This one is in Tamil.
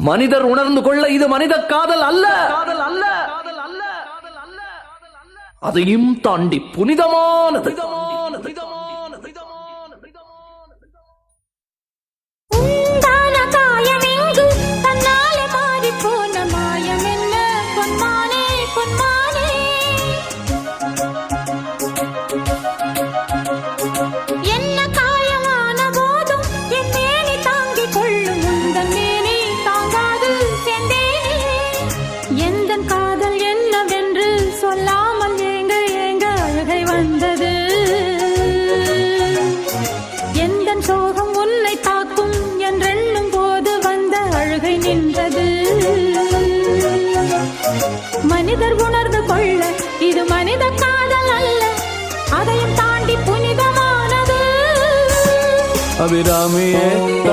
மனிதர் உணர்ந்து கொள்ள இது மனித காதல் அல்ல, அதையும் தாண்டி புனிதமானது. மனிதர் உணர்ந்து கொள்ள இது மனித காதல் அல்ல, அதையும் தாண்டி புனிதமானது. அபிராமியே